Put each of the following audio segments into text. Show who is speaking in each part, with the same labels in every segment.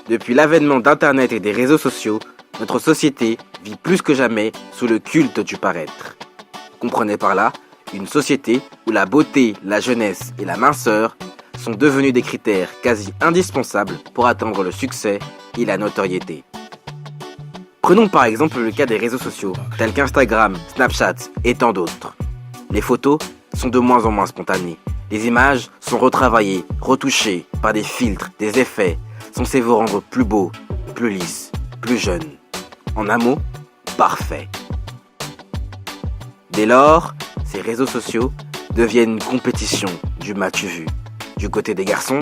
Speaker 1: Depuis l'avènement d'Internet et des réseaux sociaux, notre société vit plus que jamais sous le culte du paraître. Comprenez par là une société où la beauté, la jeunesse et la minceur sont devenus des critères quasi indispensables pour atteindre le succès et la notoriété. Prenons par exemple le cas des réseaux sociaux, tels qu'Instagram, Snapchat et tant d'autres. Les photos sont de moins en moins spontanées. Les images sont retravaillées, retouchées par des filtres, des effets, censés vous rendre plus beau, plus lisse, plus jeune. En un mot, parfait. Dès lors, ces réseaux sociaux deviennent une compétition du m'as-tu vu. Du côté des garçons,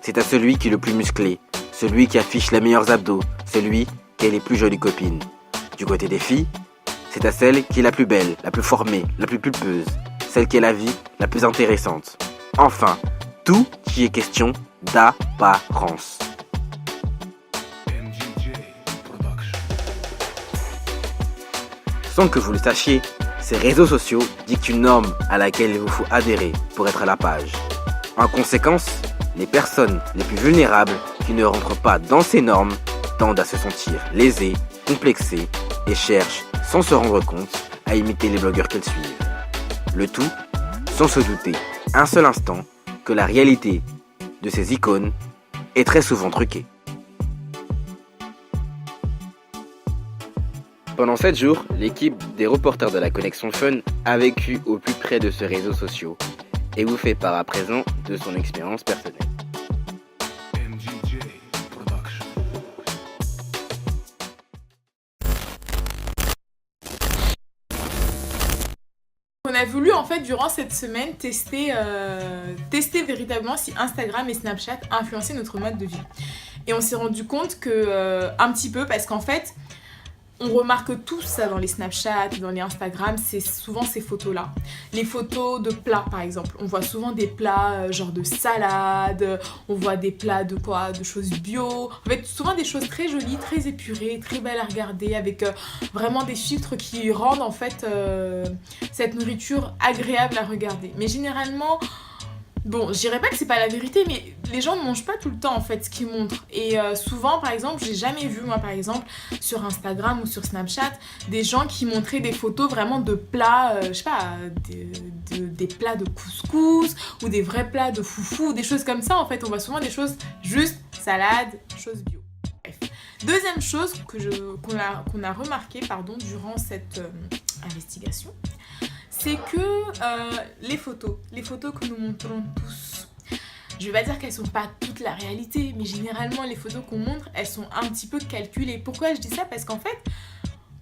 Speaker 1: c'est à celui qui est le plus musclé, celui qui affiche les meilleurs abdos, celui qui a les plus jolies copines. Du côté des filles, c'est à celle qui est la plus belle, la plus formée, la plus pulpeuse, celle qui a la vie la plus intéressante. Enfin, tout qui est question d'apparence. Sans que vous le sachiez, ces réseaux sociaux dictent une norme à laquelle il vous faut adhérer pour être à la page. En conséquence, les personnes les plus vulnérables qui ne rentrent pas dans ces normes tendent à se sentir lésées, complexées et cherchent, sans se rendre compte, à imiter les blogueurs qu'elles suivent. Le tout sans se douter un seul instant que la réalité de ces icônes est très souvent truquée. Pendant 7 jours, l'équipe des reporters de la Connexion Fun a vécu au plus près de ce réseau social et vous fait part à présent de son expérience personnelle.
Speaker 2: On a voulu en fait durant cette semaine tester véritablement si Instagram et Snapchat influençaient notre mode de vie. Et on s'est rendu compte que un petit peu parce qu'en fait on remarque tout ça dans les Snapchat, dans les Instagram, c'est souvent ces photos-là. Les photos de plats, par exemple. On voit souvent des plats genre de salade, on voit des plats de quoi? De choses bio. En fait, souvent des choses très jolies, très épurées, très belles à regarder, avec vraiment des filtres qui rendent en fait cette nourriture agréable à regarder. Mais généralement... Bon, je dirais pas que c'est pas la vérité, mais les gens ne mangent pas tout le temps en fait ce qu'ils montrent. Et souvent, par exemple, j'ai jamais vu, moi par exemple, sur Instagram ou sur Snapchat, des gens qui montraient des photos vraiment de plats, je sais pas, des plats de couscous ou des vrais plats de foufou, des choses comme ça en fait. On voit souvent des choses juste salade, choses bio. Bref. Deuxième chose qu'on a remarqué durant cette investigation, c'est que les photos que nous montrons tous, je vais pas dire qu'elles sont pas toute la réalité, mais généralement les photos qu'on montre, elles sont un petit peu calculées. Pourquoi je dis ça? Parce qu'en fait,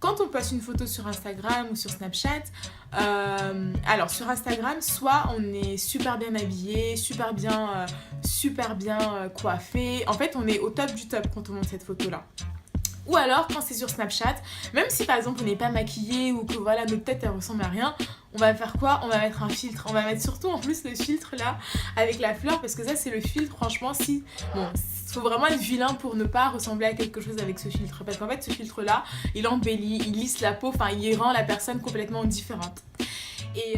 Speaker 2: quand on poste une photo sur Instagram ou sur Snapchat, alors sur Instagram, soit on est super bien habillé, super bien coiffé. En fait, on est au top du top quand on monte cette photo-là. Ou alors, quand c'est sur Snapchat, même si par exemple on n'est pas maquillé ou que voilà, notre tête elle ressemble à rien, on va faire quoi? On va mettre un filtre. On va mettre surtout en plus le filtre là avec la fleur parce que ça c'est le filtre, franchement, si... Bon, faut vraiment être vilain pour ne pas ressembler à quelque chose avec ce filtre. Parce qu'en fait, ce filtre là, il embellit, il lisse la peau, enfin il rend la personne complètement différente. Et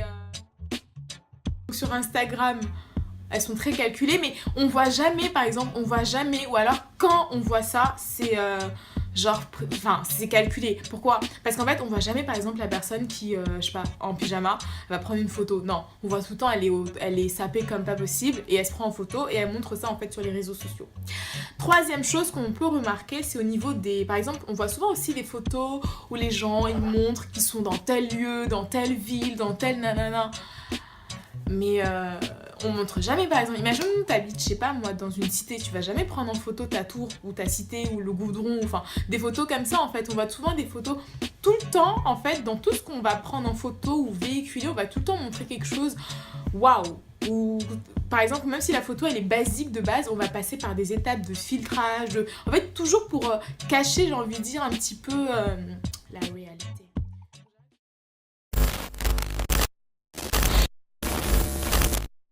Speaker 2: sur Instagram, elles sont très calculées, mais on voit jamais, par exemple, ou alors quand on voit ça, c'est... c'est calculé. Pourquoi? Parce qu'en fait, on voit jamais, par exemple, la personne qui, je sais pas, en pyjama, va prendre une photo. Non, on voit tout le temps, elle est sapée comme pas possible et elle se prend en photo et elle montre ça, en fait, sur les réseaux sociaux. Troisième chose qu'on peut remarquer, c'est au niveau des... Par exemple, on voit souvent aussi des photos où les gens, ils montrent qu'ils sont dans tel lieu, dans telle ville, dans tel nanana. Mais on montre jamais, par exemple, imagine que t'habites, je sais pas moi, dans une cité, tu vas jamais prendre en photo ta tour ou ta cité ou le goudron, enfin des photos comme ça en fait. On voit souvent des photos tout le temps en fait, dans tout ce qu'on va prendre en photo ou véhiculer, on va tout le temps montrer quelque chose waouh. Ou par exemple, même si la photo elle est basique de base, on va passer par des étapes de filtrage, en fait toujours pour cacher, j'ai envie de dire, un petit peu la réalité.